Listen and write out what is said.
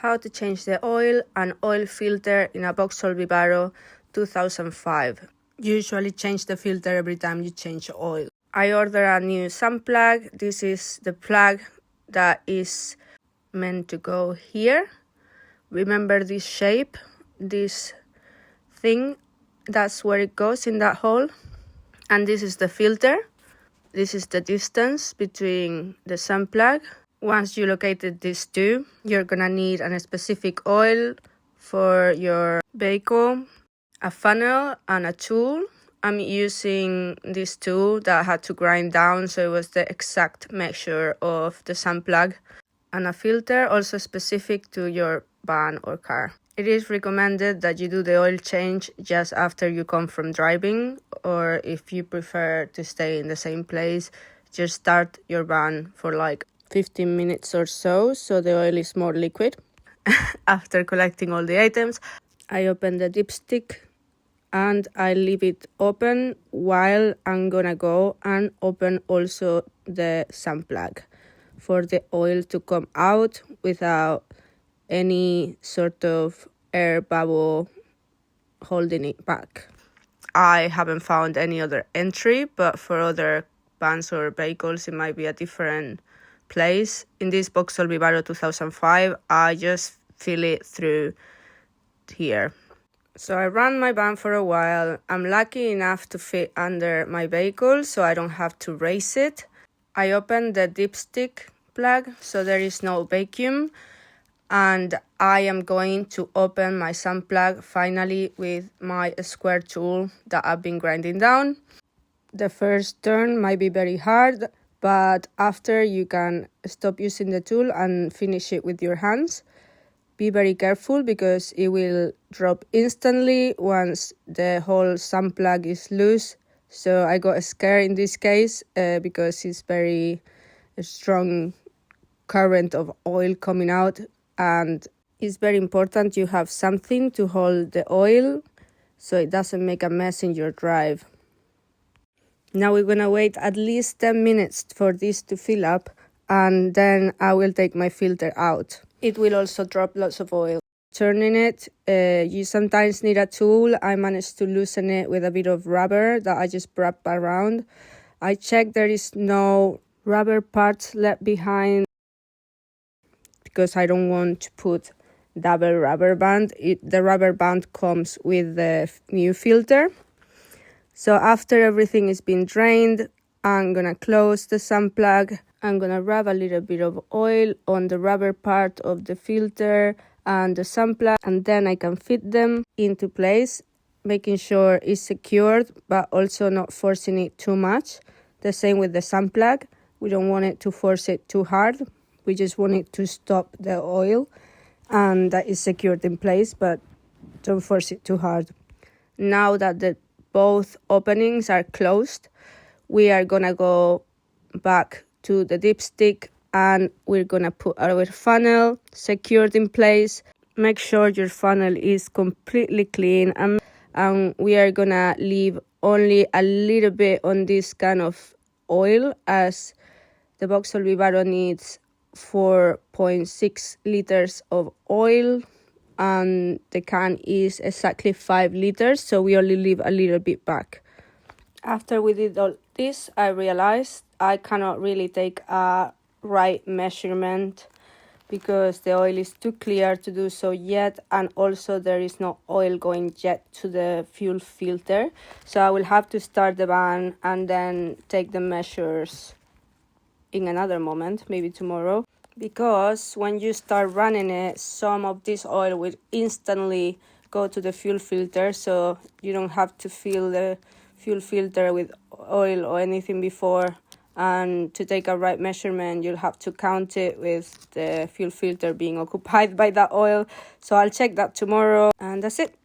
How to change the oil and oil filter in a Vauxhall Vivaro 2005. Usually change the filter every time you change oil. I ordered a new sump plug. This is the plug that is meant to go here. Remember this shape, this thing, that's where it goes in that hole. And this is the filter. This is the distance between the sump plug. Once you located these two, you're gonna need a specific oil for your vehicle, a funnel and a tool. I'm using this tool that I had to grind down, so it was the exact measure of the sump plug, and a filter also specific to your van or car. It is recommended that you do the oil change just after you come from driving, or if you prefer to stay in the same place, just start your van for like 15 minutes or so the oil is more liquid. After collecting all the items, I open the dipstick and I leave it open while I'm gonna go and open also the sump plug for the oil to come out without any sort of air bubble holding it back. I haven't found any other entry, but for other vans or vehicles it might be a different place. In this Vauxhall Vivaro 2005, I just fill it through here. So I ran my van for a while. I'm lucky enough to fit under my vehicle, so I don't have to raise it. I opened the dipstick plug, so there is no vacuum. And I am going to open my sump plug finally with my square tool that I've been grinding down. The first turn might be very hard, but after you can stop using the tool and finish it with your hands. Be very careful because it will drop instantly once the whole sump plug is loose. So I got scared in this case because it's very strong current of oil coming out, and it's very important you have something to hold the oil so it doesn't make a mess in your drive. Now we're gonna wait at least 10 minutes for this to fill up, and then I will take my filter out. It will also drop lots of oil. Turning it, you sometimes need a tool. I managed to loosen it with a bit of rubber that I just wrap around. I checked there is no rubber parts left behind because I don't want to put double rubber band. The rubber band comes with the new filter. So after everything is been drained, I'm gonna close the sump plug. I'm gonna rub a little bit of oil on the rubber part of the filter and the sump plug, and then I can fit them into place, making sure it's secured but also not forcing it too much. The same with the sump plug. We don't want it to force it too hard. We just want it to stop the oil, and that is secured in place, but don't force it too hard. Now that both openings are closed, we are gonna go back to the dipstick and we're gonna put our funnel secured in place. Make sure your funnel is completely clean, and we are gonna leave only a little bit on this can of oil, as the Vauxhall Vivaro needs 4.6 liters of oil and the can is exactly 5 liters, so we only leave a little bit back. After we did all this, I realized I cannot really take a right measurement because the oil is too clear to do so yet, and also there is no oil going yet to the fuel filter. So I will have to start the van and then take the measures in another moment, maybe tomorrow. Because when you start running it, some of this oil will instantly go to the fuel filter, so you don't have to fill the fuel filter with oil or anything before. And to take a right measurement, you'll have to count it with the fuel filter being occupied by that oil. So I'll check that tomorrow, and that's it.